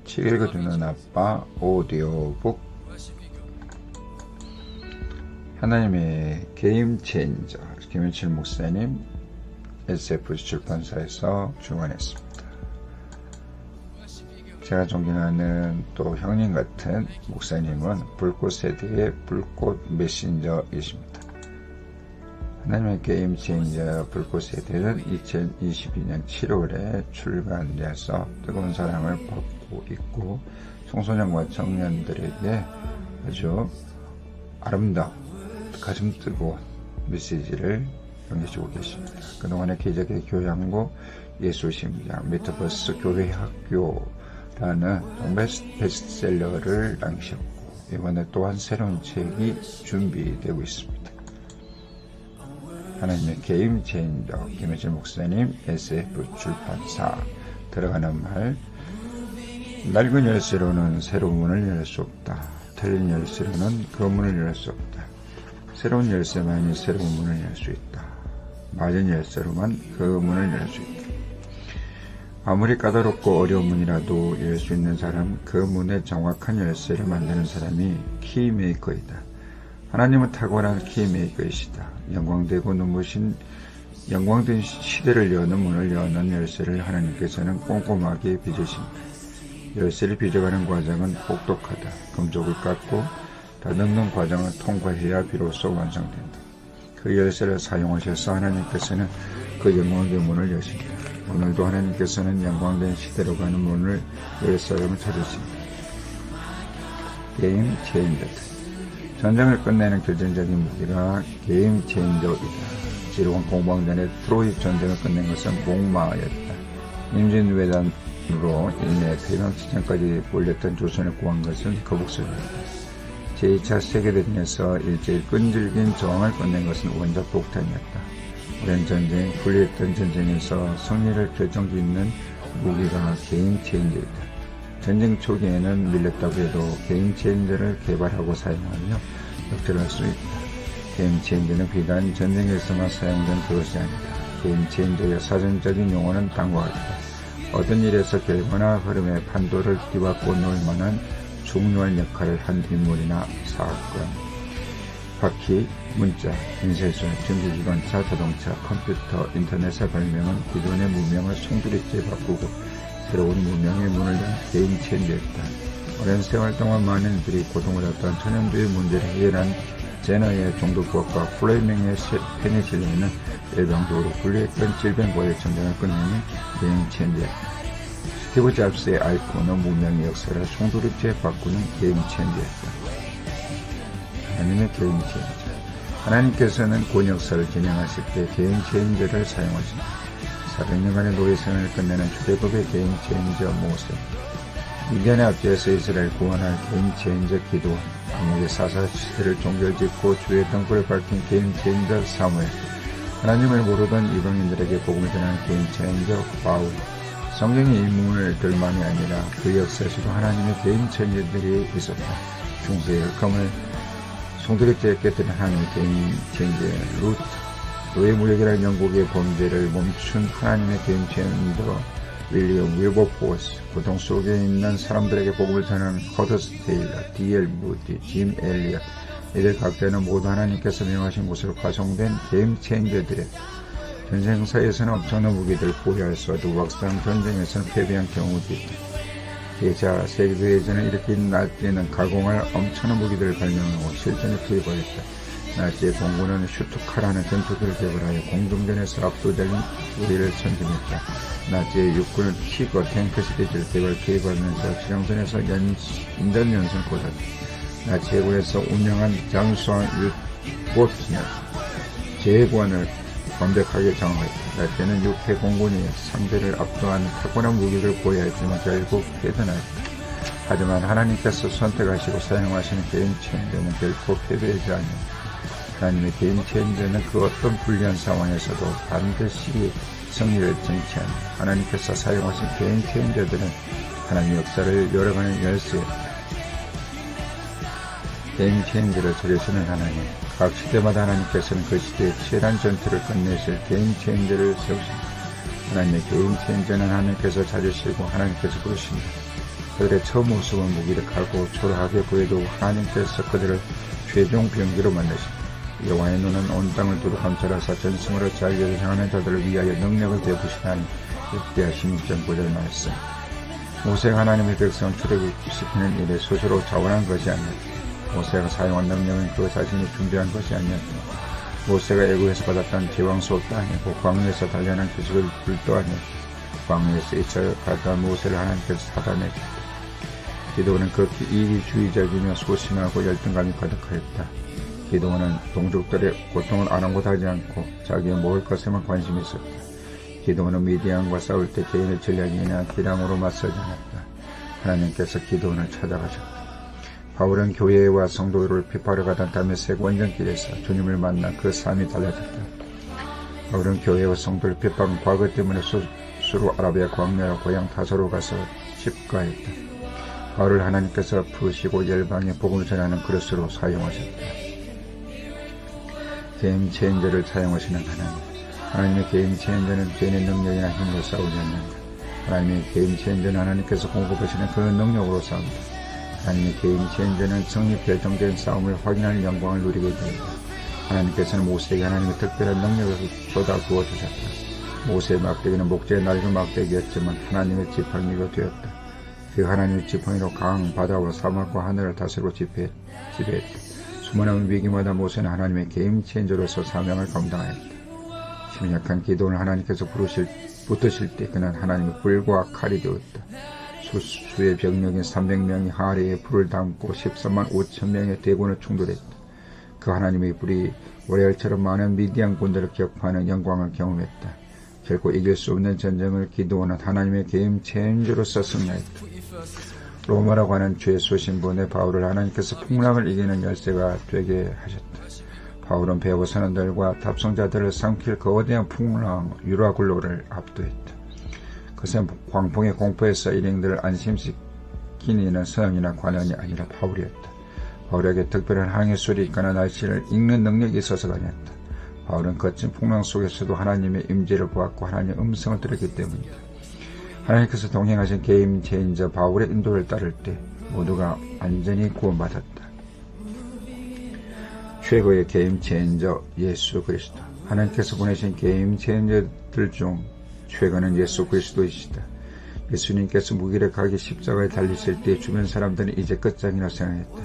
책 읽어주는 아빠 오디오북 하나님의 게임 체인저 김현철 목사님 SF 출판사에서 출간했습니다. 제가 존경하는 또 형님 같은 목사님은 불꽃세대의 불꽃 메신저이십니다. 하나님의 게임 체인저 불꽃세대는 2022년 7월에 출간돼서 뜨거운 사랑을 받고 있고 청소년과 청년들에게 아주 아름다운 가슴 뜨거운 메시지를 전해주고 계십니다. 그동안의 기적의 교양고 예수심장 메타버스 교회학교라는 베스트셀러를 낭셨고 이번에 또한 새로운 책이 준비되고 있습니다. 하나님의 게임 체인저 김현철 목사님 SF 출판사 들어가는 말 낡은 열쇠로는 새로운 문을 열 수 없다. 틀린 열쇠로는 그 문을 열 수 없다. 새로운 열쇠만이 새로운 문을 열 수 있다. 맞은 열쇠로만 그 문을 열 수 있다. 아무리 까다롭고 어려운 문이라도 열 수 있는 사람, 그 문의 정확한 열쇠를 만드는 사람이 키메이커이다. 하나님은 탁월한 키메이커이시다. 영광되고 눈부신 영광된 시대를 여는 문을 여는 열쇠를 하나님께서는 꼼꼼하게 빚으십니다. 열쇠를 빚어가는 과정은 혹독하다. 금속을 깎고 다듬는 과정을 통과해야 비로소 완성된다. 그 열쇠를 사용하셔서 하나님께서는 그 영광된 문을 여십니다. 오늘도 하나님께서는 영광된 시대로 가는 문을 열 사람을 찾으십니다. 게임 체인저다. 전쟁을 끝내는 결정적인 무기가 게임 체인저이다. 지루한 공방전에 트로이 전쟁을 끝낸 것은 목마였다. 임진왜란으로 인해 대명치전까지 몰렸던 조선을 구한 것은 거북선이었다. 제2차 세계대전에서 일제히 끈질긴 저항을 끝낸 것은 원자 폭탄이었다. 오랜 전쟁, 불리했던 전쟁에서 승리를 결정짓는 무기가 게임 체인저이다. 전쟁 초기에는 밀렸다고 해도 게임 체인저를 개발하고 사용하며 역전할 수 있다. 게임 체인저는 비단 전쟁에서만 사용된 그것이 아니다. 게임 체인저의 사전적인 용어는 다음과 같다. 어떤 일에서 결과나 흐름의 판도를 뒤바꿔 놓을 만한 중요한 역할을 한 인물이나 사건. 바퀴, 문자, 인쇄소, 전기기관차, 자동차, 컴퓨터, 인터넷의 발명은 기존의 문명을 송두리째 바꾸고 새로운 문명의 문을 연 게임 체인저였다. 오랜 세월 동안 많은 이들이 고통을 받던 천연두의 문제를 해결한 제너의 종두법과 플레밍의 페니실린은 일방적으로 분리했던 질병과의 전쟁을 끝내는 게임 체인저였다. 스티브 잡스의 아이폰은 문명의 역사를 송두리째 바꾸는 게임 체인저였다. 하나님의 게임 체인저. 하나님께서는 본 역사를 진행하실 때 게임 체인저를 사용하십니다. 400년간의 노예생활을 끝내는 초대국의 게임 체인저 모세. 미디안의 앞뒤에서 이스라엘 구원할 게임 체인저 기도원. 암흑의 사사 시대를 종결짓고 주의 등불을 밝힌 게임 체인저 사무엘. 하나님을 모르던 이방인들에게 복음을 전하는 게임 체인저 바울. 성경의 인물들만이 아니라 그 역사에서도 하나님의 게임 체인저들이 있었다. 중세의 흑암을 송두리째 깨뜨린 하나님의 게임 체인저 루트. 노예 무역이라는 영국의 범죄를 멈춘 하나님의 게임 체인저 윌리엄 윌버포스. 고통 속에 있는 사람들에게 복음을 전하는 커더스 테일러, D.L. 무디, 짐 엘리엇. 이들 각자는 모두 하나님께서 명하신 곳으로 파송된 게임 체인저들의 전쟁사에서는 엄청난 무기들을 보유할 수 없고 막상 전쟁에서는 패배한 경우도 있다. 제2차 세계대전을 일으킨 나치는 가공할 엄청난 무기들을 발명하고 실전에 투입하였다. 나치의 공군은 슈투카라는 전투기를 개발하여 공중전에서 압도적인 우위를 선점했다. 나치의 육군은 티거 탱크 시리즈를 투입하면서 지령선에서 인전연승을 거뒀다. 나치 해군에서 운영한 잠수함 유보트는 제해관을 완벽하게 장악했다. 나치는 육해 공군이 상대를 압도하는 탁월한 무기를 보유했지만 결국 패전하였다. 하지만 하나님께서 선택하시고 사용하시는 게임 체인저는 결코 패배하지 않는다. 하나님의 게임 체인저는 그 어떤 불리한 상황에서도 반드시 승리를 쟁취한다. 하나님께서 사용하신 게임 체인저들은 하나님의 역사를 열어가는 열쇠였다. 게임 체인저를 찾으시는 하나님. 각 시대마다 하나님께서는 그 시대의 치열한 전투를 끝내실 게임 체인저를 세우십니다. 하나님의 게임 체인저는 하나님께서 찾으시고 하나님께서 부르십니다. 그들의 처음 모습은 무기력하고 초라하게 보여도 하나님께서 그들을 최종 병기로 만드십니다. 여호와의 눈은 온 땅을 두루 감찰하사 전승으로 자기를 향하는 자들을 위하여 능력을 베푸시나니 역대하신 6.9절 말씀. 모세가 하나님의 백성을 출애굽시키는 일에 스스로 자원한 것이 아니었다. 모세가 사용한 능력은 그 자신이 준비한 것이 아니었다. 모세가 애굽에서 받았던 제왕 수업도 아니고 광야에서 단련한 기술을 불도 아니었다. 광야에서 잊혀가던 모세를 하나님께서 사단했다. 기도원은 극히 이기주의적이며 소심하고 열등감이 가득하였다. 기도원은 동족들의 고통을 아랑곳하지 않고 자기의 먹을 것에만 관심이 있었다. 기도원은 미디안과 싸울 때 개인의 전략이나 기량으로 맞서지 않았다. 하나님께서 기도원을 찾아가셨다. 바울은 교회와 성도들을 비파러 가던 다메섹 원정길에서 주님을 만나 그 삶이 달라졌다. 바울은 교회와 성도를 비판한 과거 때문에 수루 아라비아 광야와 고향 타소로 가서 집가했다. 바울을 하나님께서 푸시고 열방에 복음을 전하는 그릇으로 사용하셨다. 게임 체인저를 사용하시는 하나님. 하나님의 게임 체인저는 개인의 능력이나 힘으로 싸우지 않는다. 하나님의 게임 체인저는 하나님께서 공급하시는 그 능력으로 싸운다. 하나님의 게임 체인저는 성립 결정된 싸움을 확인하는 영광을 누리게 된다. 하나님께서는 모세에게 하나님의 특별한 능력을 쏟아 부어주셨다. 모세의 막대기는 목재의 낡은 막대기였지만 하나님의 지팡이가 되었다. 그 하나님의 지팡이로 강, 바다와 사막과 하늘을 다스리고 지배했다. 수많은 위기마다 모세는 하나님의 게임 체인저로서 사명을 감당하였다. 심약한 기도를 하나님께서 붙드실 때 그는 하나님의 불과 칼이 되었다. 수의 병력인 300명이 하래에 불을 담고 13만 5천 명의 대군을 충돌했다. 그 하나님의 불이 모래알처럼 많은 미디안 군대를 격파하는 영광을 경험했다. 결코 이길 수 없는 전쟁을 기도하는 하나님의 게임 체인저로서 승리했다. 로마라고 하는 죄 수신본의 바울을 하나님께서 풍랑을 이기는 열쇠가 되게 하셨다. 바울은 배후 선원들과 탑승자들을 삼킬 거대한 풍랑 유라굴로를 압도했다. 그것은 광풍의 공포에서 일행들을 안심시키는 선원이나 관원이 아니라 바울이었다. 바울에게 특별한 항해술이 있거나 날씨를 읽는 능력이 있어서가 아니었다. 바울은 거친 풍랑 속에서도 하나님의 임재를 보았고 하나님의 음성을 들었기 때문이다. 하나님께서 동행하신 게임 체인저 바울의 인도를 따를 때 모두가 완전히 구원받았다. 최고의 게임 체인저 예수 그리스도. 하나님께서 보내신 게임 체인저들 중 최고는 예수 그리스도이시다. 예수님께서 무기력하게 십자가에 달리실 때 주변 사람들은 이제 끝장이라 생각했다.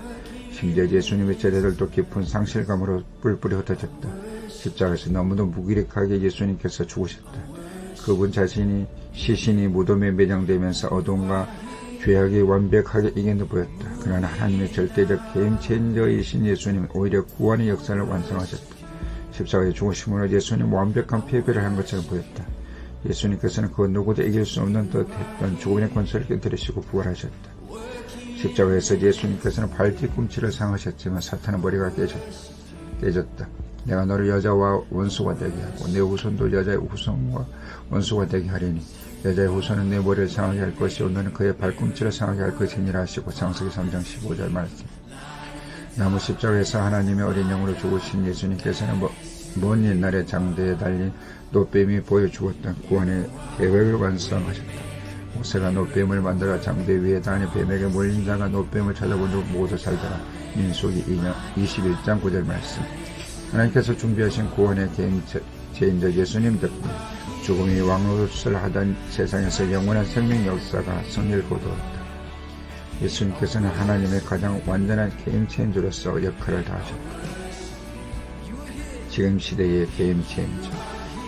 심지어 예수님의 제자들도 깊은 상실감으로 뿔뿔이 흩어졌다. 십자가에서 너무도 무기력하게 예수님께서 죽으셨다. 그분 자신이 시신이 무덤에 매장되면서 어둠과 죄악이 완벽하게 이겨내 보였다. 그러나 하나님의 절대적 게임 체인저이신 예수님은 오히려 구원의 역사를 완성하셨다. 십자가의 죽으심으로 예수님 완벽한 패배를 한 것처럼 보였다. 예수님께서는 그 누구도 이길 수 없는 듯 했던 죽음의 권세를 깨뜨리시고 부활하셨다. 십자가에서 예수님께서는 발 뒤꿈치를 상하셨지만 사탄의 머리가 깨졌다. 내가 너를 여자와 원수가 되게 하고 내 후손도 여자의 후손과 원수가 되게 하리니 여자의 후손은 내 머리를 상하게 할 것이요 너는 그의 발꿈치를 상하게 할 것이니라 하시고 창세기 3장 15절 말씀. 나무 십자가에서 하나님의 어린 영으로 죽으신 예수님께서는 먼 옛날에 장대에 달린 노뱀이 보여주었던 구원의 계획을 완성하셨다. 모세가 노뱀을 만들어 장대 위에 다니 뱀에게 몰린 자가 노뱀을 찾아본 후 모두 살더라. 민수기 21장 9절 말씀. 하나님께서 준비하신 구원의 게임 체인저 예수님 덕분에 죽음이 왕노릇을 하던 세상에서 영원한 생명 역사가 승리를 거두었다. 예수님께서는 하나님의 가장 완전한 게임 체인저로서 역할을 다하셨다. 지금 시대의 게임 체인저.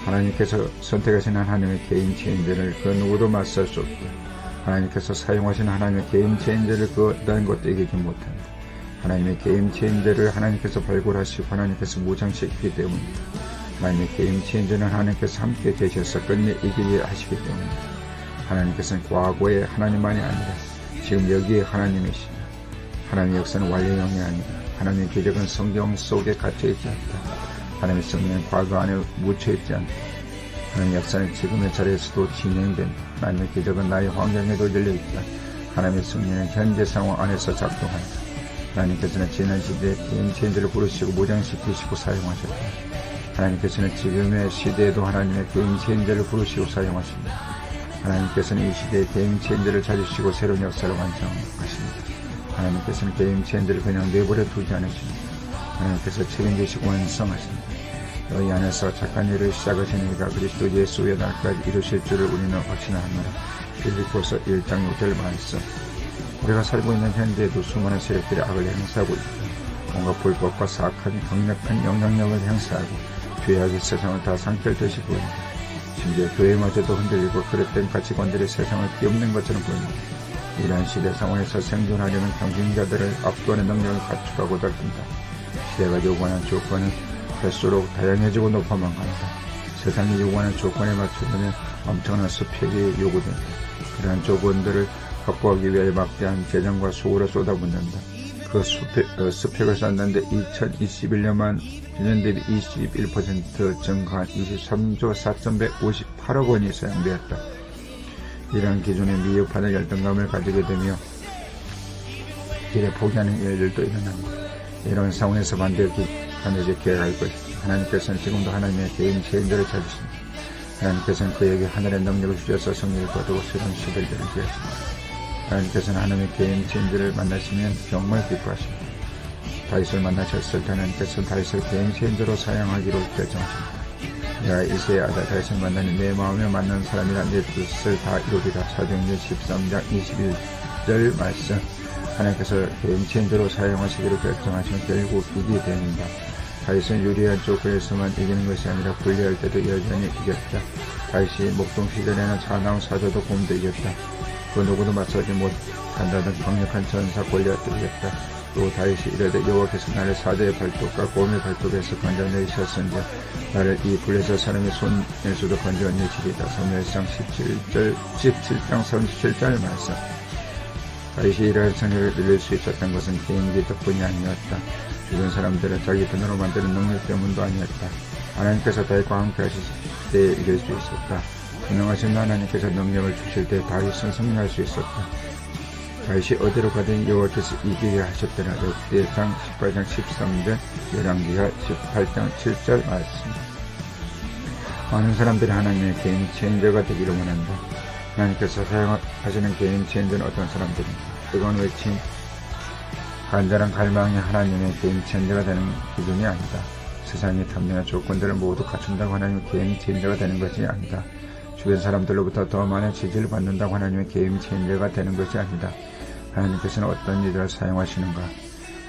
하나님께서 선택하신 하나님의 게임 체인저를 그 누구도 맞설 수 없다. 하나님께서 사용하신 하나님의 게임 체인저를 그 어떤 것도 이기지 못한다. 하나님의 게임 체인저를 하나님께서 발굴하시고 하나님께서 무장시키기 때문이다. 하나님의 게임 체인저는 하나님께서 함께 되셔서 끝내 이기게 하시기 때문이다. 하나님께서는 과거의 하나님만이 아니라 지금 여기에 하나님이시다. 하나님의 역사는 완료형이 아니다. 하나님의 기적은 성경 속에 갇혀있지 않다. 하나님의 성령은 과거 안에 묻혀있지 않다. 하나님의 역사는 지금의 자리에서도 진행된다. 하나님의 기적은 나의 환경에도 열려있다. 하나님의 성령은 현재 상황 안에서 작동한다. 하나님께서는 지난 시대에 게임 체인저를 부르시고 무장시키시고 사용하셨다. 하나님께서는 지금의 시대에도 하나님의 게임 체인저를 부르시고 사용하십니다. 하나님께서는 이 시대에 게임 체인저를 찾으시고 새로운 역사를 완성하십니다. 하나님께서는 게임 체인저를 그냥 내버려 두지 않으십니다. 하나님께서 책임지시고 완성하십니다. 너희 안에서 착한 일을 시작하신 이가 그리스도 예수의 날까지 이루실 줄을 우리는 확신하노라. 빌립보서 1장 6절 말씀. 우리가 살고 있는 현재에도 수많은 세력들이 악을 행사하고 있다. 뭔가 불법과 사악한 강력한 영향력을 행사하고 죄악이 세상을 다 상떨듯이 보인다. 심지어 교회마저도 흔들리고 그릇된 가치관들이 세상을 뒤엎는 것처럼 보인다. 이러한 시대 상황에서 생존하려면 경쟁자들을 압도하는 능력을 갖추고자 한다. 시대가 요구하는 조건은 갈수록 다양해지고 높아만 간다. 세상이 요구하는 조건에 맞추려면 엄청난 스펙이 요구된다. 그러한 조건들을 확보하기 위해 막대한 재정과 수고를 쏟아붓는다. 그 스펙을 쌓는데 2021년만 1년 대비 21% 증가한 23조 4,158억 원이 사용되었다. 이러한 기준에 미흡하는 열등감을 가지게 되며 길에 포기하는 일들도 일어난다. 이런 상황에서 반드시 기회할 것이다. 하나님께서는 지금도 하나님의 개인 체인저를 찾으십니다. 하나님께서는 그에게 하늘의 능력을 주셔서 승리를 거두고 새로운 시대를 열게 하십니다. 하나님께서는 하나님의 개인 체인저를 만나시면 정말 기뻐하십니다. 다윗을 만나셨을 때 하나님께서는 다윗을 개인 체인저로 사용하기로 결정하십니다. 내가 이새의 아들 다윗을 만나니 내 마음에 맞는 사람이라 내 뜻을 다 이루리라. 사도행전 13장 21절 말씀. 하나님께서 개인 체인저로 사용하시기로 결정하시면 결국 이기게 됩니다. 다윗은 유리한 조건에서만 이기는 것이 아니라 불리할 때도 여전히 이겼다. 다윗이 목동 시절에는 사나운 사자도 곰도 이겼다. 그 누구도 맞서지 못한다는 강력한 전사 골리앗도 이겼다. 또 다윗이 이르되 여호와께서 나를 사자의 발톱과 곰의 발톱에서 건져내셨은지 나를 이 불에서 사람의 손에서도 건져내시리다. 사무엘상 17장 37절 말씀. 다윗이 이러한 승리를 누릴 수 있었던 것은 개인기 덕분이 아니었다. 주변 사람들은 자기 돈으로 만드는 능력 때문도 아니었다. 하나님께서 다윗과 함께 하실 때 이길 수 있었다. 분명하신 하나님께서 능력을 주실 때 다윗은 승리할 수 있었다. 다윗이 어디로 가든 여호와께서 이기게 하셨더라. 역대상 18장 13절, 열왕기하 18장 7절 말씀. 많은 사람들이 하나님의 개인 체인저가 되기를 원한다. 하나님께서 사용하시는 개인 체인저는 어떤 사람들인가? 뜨거운 외침, 간절한 갈망이 하나님의 개인 체인저가 되는 기준이 아니다. 세상의 탐내는 조건들을 모두 갖춘다고 하나님의 개인 체인저가 되는 것이 아니다. 주변 사람들로부터 더 많은 지지를 받는다고 하나님의 개인 체인저가 되는 것이 아니다. 하나님께서는 어떤 일을 사용하시는가?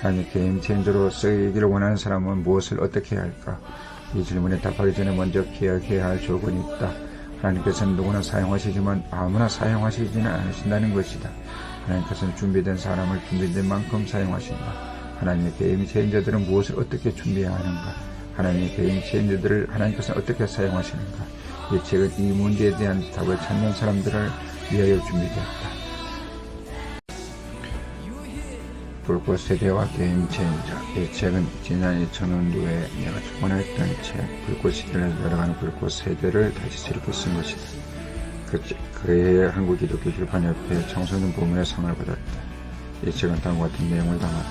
하나님의 개인 체인저로 쓰기를 원하는 사람은 무엇을 어떻게 해야 할까? 이 질문에 답하기 전에 먼저 기억해야 할 조건이 있다. 하나님께서는 누구나 사용하시지만 아무나 사용하시지는 않으신다는 것이다. 하나님께서는 준비된 사람을 준비된 만큼 사용하신다. 하나님의 개인 체인저들은 무엇을 어떻게 준비해야 하는가? 하나님의 개인 체인저들을 하나님께서는 어떻게 사용하시는가? 이 책은 이 문제에 대한 답을 찾는 사람들을 위하여 준비되었다. 불꽃 세대와 개인 체인저. 이 책은 지난 2000년도에 내가 출간했던 책 불꽃 시대를 열어가는 불꽃 세대를 다시 새롭게 쓴 것이다. 그해 한국 기독교 출판협회 청소년 부문의 상을 받았다. 이 책은 다음과 같은 내용을 담았다.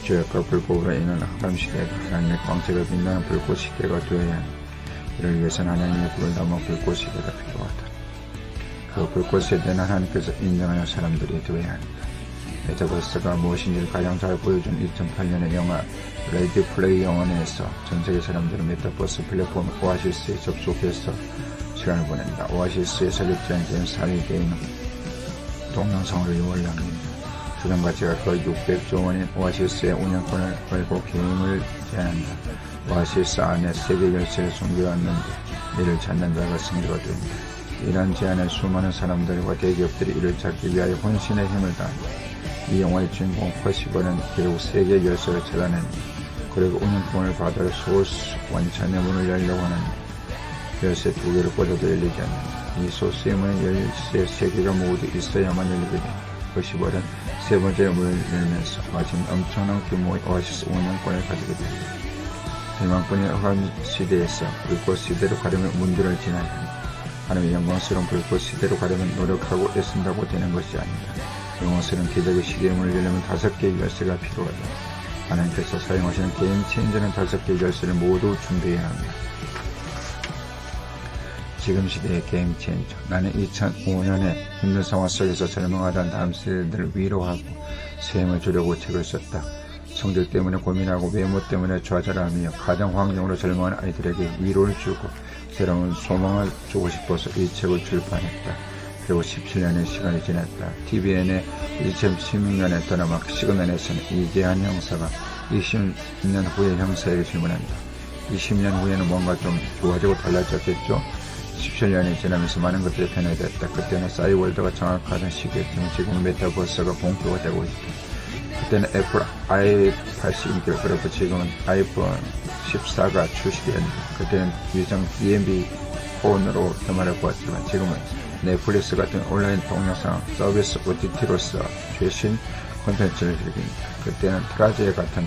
죄악과 불법으로 인한 흑암 시대가 하나님의 광채가 빛나는 불꽃 시대가 되어야 한다. 이를 위해서는 하나님의 불을 담아 불꽃 시대가 필요하다. 그 불꽃 세대는 하나님께서 인정하는 사람들이 되어야 한다. 메타버스가 무엇인지를 가장 잘 보여준 2008년의 영화 레디 플레이어 원에서 전세계 사람들은 메타버스 플랫폼 오아시스에 접속해서 시간을 보낸다. 오아시스에 설립된 전 4위 게임은 동영상으로 유흥을 남긴다. 주변 가치가 거의 600조 원인 오아시스의 운영권을 걸고 게임을 제한한다. 오아시스 안에 세계 열쇠를 숨겨왔는데 이를 찾는 자가 승리가 된다. 이런 제안에 수많은 사람들과 대기업들이 이를 찾기 위하여 혼신의 힘을 다한다. 이 영화의 주인공 퍼시벌은 결국 세계 열쇠를 찾아낸다. 그리고 운영권을 받아 소스 원천의 문을 열려고 하는데 열쇠 2개를 꽂아도 열리지 않는다. 이 소스의 문은 열쇠 3개가 모두 있어야만 열리게 된다. 퍼시벌은 세 번째 문을 열면서 마침 엄청난 규모의 오아시스 운영권을 가지게 된다. 절망권의 흑암 시대에서 불꽃 시대로 가려면 문들을 지나야 한다. 하나님의 영광스러운 불꽃 시대로 가려면 노력하고 애쓴다고 되는 것이 아니다. 영광스러운 기적의 시대의 문을 열려면 5개의 열쇠가 필요하다. 하나님께서 사용하시는 개인 체인저는 5개의 열쇠를 모두 준비해야 합니다. 지금 시대의 게임 체인저. 나는 2005년에 힘든 상황 속에서 절망하던 다음 세대들을 위로하고 셈을 주려고 책을 썼다. 성적 때문에 고민하고 외모 때문에 좌절하며 가정 환경으로 절망하는 아이들에게 위로를 주고 새로운 소망을 주고 싶어서 이 책을 출판했다. 그리고 17년의 시간이 지났다. TVN의 2016년에 드라마 시그널에서는 이재한 형사가 20년 후에 형사에게 질문한다. 20년 후에는 뭔가 좀 좋아지고 달라졌겠죠? 17년이 지나면서 많은 것들이 변화됐다. 그때는 싸이월드가 정확하던 시기였지만 지금은 메타버스가 본격화 되고 있다. 그때는 애플 i8이 인기를 끌었고 지금은 아이폰 14가 출시되었다. 그때는 유성 DMB 폰으로 변화를 보았지만 지금은 넷플릭스 같은 온라인 동영상 서비스 OTT로서 최신 콘텐츠를 즐깁니다. 그때는 트라제 같은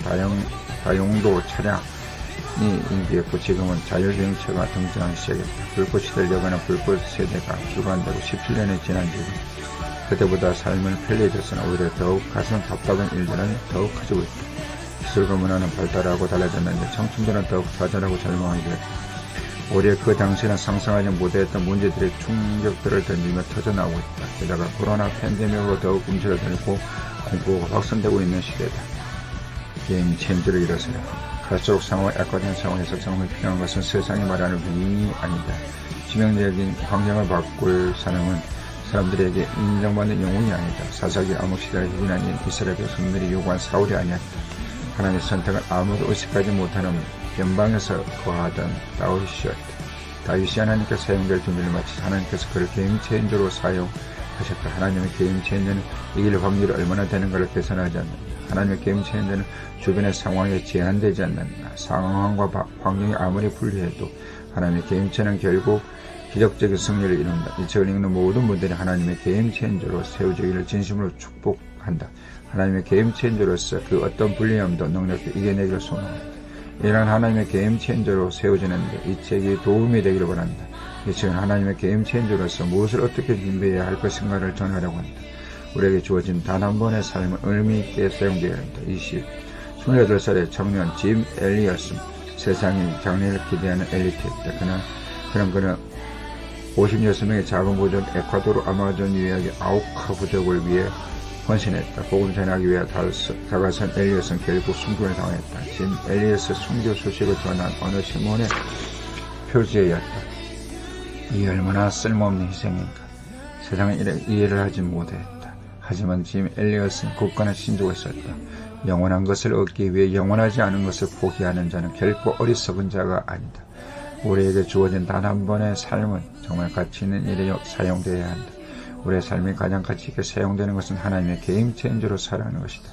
다용도 차량이 인기였고 지금은 자율주행차가 등장하기 시작했다. 불꽃 시대를 여가는 불꽃 세대가 주관되고 17년이 지난 지금 그때보다 삶은 편리해졌으나 오히려 더욱 가슴 답답한 일들은 더욱 커지고 있다. 기술과 문화는 발달하고 달라졌는데 청춘들은 더욱 좌절하고 절망하게 됐다. 오히려 그 당시에는 상상하지 못했던 문제들의 충격들을 던지며 터져나오고 있다. 게다가 코로나 팬데믹으로 더욱 움츠러들고 공포가 확산되고 있는 시대다. 게임 체인저를 일어서야 갈수록 상황이 악화된 상황에서 정말 필요한 것은 세상이 말하는 윙이 아니다. 치명적인 환경을 바꿀 사람은 사람들에게 인정받는 영웅이 아니다. 사사기 암흑시대를 희비한 이스라엘 백성들이 요구한 사울이 아니었다. 하나님의 선택은 아무도 의식하지 못하는 변방에서 거하던 다윗이었다. 다윗이 하나님께 사용될 준비를 마치 하나님께서 그를 게임 체인저로 사용하셨다. 하나님의 게임 체인저는 이길 확률이 얼마나 되는가를 계산하지 않는다. 하나님의 게임 체인저는 주변의 상황에 제한되지 않는다. 상황과 환경이 아무리 불리해도 하나님의 게임 체인저는 결국 기적적인 승리를 이룬다. 이 책을 읽는 모든 분들이 하나님의 게임 체인저로 세워지기를 진심으로 축복한다. 하나님의 게임 체인저로서 그 어떤 불리함도 능력도 이겨내기를 소망한다. 이런 하나님의 게임 체인저로 세워지는데 이 책이 도움이 되기를 바란다. 이 책은 하나님의 게임 체인저로서 무엇을 어떻게 준비해야 할 것인가를 전하려고 한다. 우리에게 주어진 단 한 번의 삶은 의미 있게 사용되어야 한다. 28살의 청년 짐 엘리어슨. 세상이 장래를 기대하는 엘리트였다. 그는 56명의 작은 부족 에콰도르 아마존 유역의 아우카 부족을 위해 헌신했다. 복음 전하기 위해 다가선 엘리엇은 결국 순교를 당했다. 짐 엘리엇의 순교 소식을 전한 어느 신문의 표지였다. 이 얼마나 쓸모없는 희생인가. 세상은 이해를 하지 못했다. 하지만 짐 엘리엇은 굳건한 신조가 있었다. 영원한 것을 얻기 위해 영원하지 않은 것을 포기하는 자는 결코 어리석은 자가 아니다. 우리에게 주어진 단 한 번의 삶은 정말 가치 있는 일에 사용되어야 한다. 우리의 삶이 가장 가치 있게 사용되는 것은 하나님의 게임 체인저로 살아가는 것이다.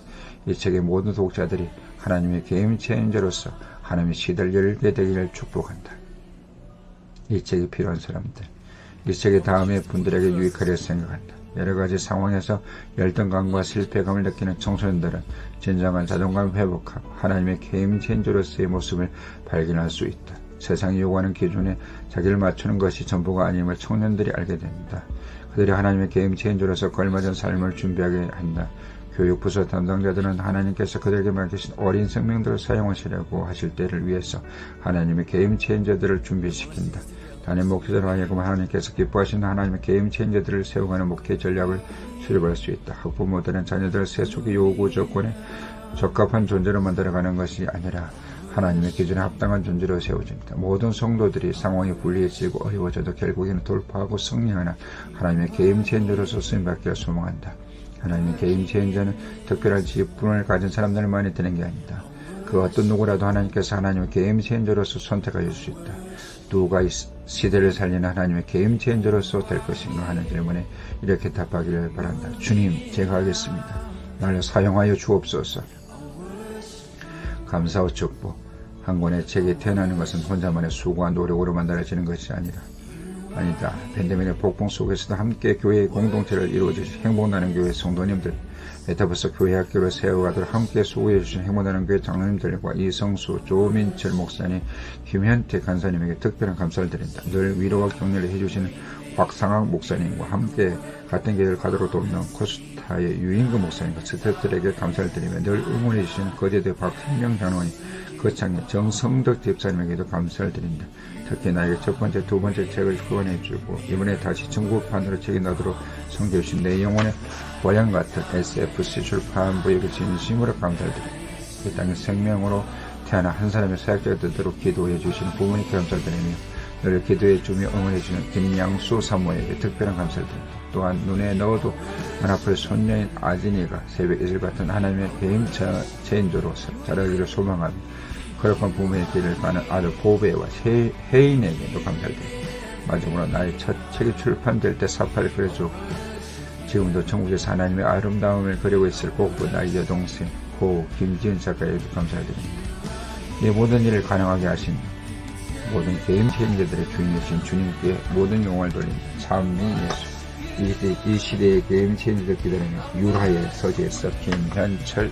이 책의 모든 독자들이 하나님의 게임 체인저로서 하나님의 시대를 열게 되기를 축복한다. 이 책이 필요한 사람들, 이 책이 다음의 분들에게 유익하리라 생각한다. 여러 가지 상황에서 열등감과 실패감을 느끼는 청소년들은 진정한 자존감 회복하고 하나님의 게임 체인저로서의 모습을 발견할 수 있다. 세상이 요구하는 기준에 자기를 맞추는 것이 전부가 아님을 청년들이 알게 됩니다. 그들이 하나님의 게임 체인저로서 걸맞은 삶을 준비하게 한다. 교육부서 담당자들은 하나님께서 그들에게 맡기신 어린 생명들을 사용하시려고 하실 때를 위해서 하나님의 게임 체인저들을 준비시킨다. 단임 목회자로 하여금 하나님께서 기뻐하시는 하나님의 게임 체인저들을 세워가는 목회 전략을 수립할 수 있다. 학부모들은 자녀들을 세속의 요구 조건에 적합한 존재로 만들어가는 것이 아니라 하나님의 기준에 합당한 존재로 세워진다. 모든 성도들이 상황이 불리해지고 어려워져도 결국에는 돌파하고 승리하는 하나님의 게임 체인저로서 쓰임받기를 소망한다. 하나님의 게임 체인저는 특별한 직분을 가진 사람들만이 되는 게 아니다. 그 어떤 누구라도 하나님께서 하나님의 게임 체인저로서 선택하실 수 있다. 누가 이 시대를 살리는 하나님의 게임 체인저로서 될 것인가 하는 질문에 이렇게 답하기를 바란다. 주님, 제가 하겠습니다. 나를 사용하여 주옵소서. 감사와 축복. 한 권의 책이 태어나는 것은 혼자만의 수고와 노력으로 만들어지는 것이 아니다. 팬데믹의 폭풍 속에서도 함께 교회의 공동체를 이루어주신 행복나는 교회 성도님들, 메타버스 교회 학교를 세워가도록 함께 수고해주신 행복나는 교회 장로님들과 이성수, 조민철 목사님, 김현태 간사님에게 특별한 감사를 드린다. 늘 위로와 격려를 해주시는 박상학 목사님과 함께 같은 길을 가도록 돕는 코스타의 유인근 목사님과 스태프들에게 감사를 드리며 늘 응원해주시는 거제대 박현명 장로님, 거창의 정성덕 집사님에게도 감사를 드립니다. 특히 나에게 첫 번째, 두 번째 책을 후원해주고 이번에 다시 중국판으로 책이 나도록 성교주신 내 영혼의 고향 같은 SFC 출판부에게 진심으로 감사를 드립니다. 이 땅의 생명으로 태어나 한 사람의 사역자가 되도록 기도해 주신 부모님께 감사를 드리며 늘 기도해 주며 응원해 주는 김양수 사모에게 특별한 감사를 드립니다. 또한 눈에 넣어도 안 아플 손녀인 아진이가 새벽 이슬 같은 하나님의 배임 체인저로 자라기를 소망하며 거룩한 부모의 길을 가는 아들 보배와 혜인에게도 감사를 드립니다. 마지막으로 나의 첫 책이 출판될 때 사파를 그려주었고 지금도 천국에서 하나님의 아름다움을 그리고 있을 꼭그 나의 여동생 고 김지은 작가에게도 감사를 드립니다. 이 모든 일을 가능하게 하신 모든 게임 체인저들의 주인이신 주님께 모든 영광을 돌립니다. 참미 예수. 이 시대의 게임 체인저들 기다리며 유라의 서재에서 김현철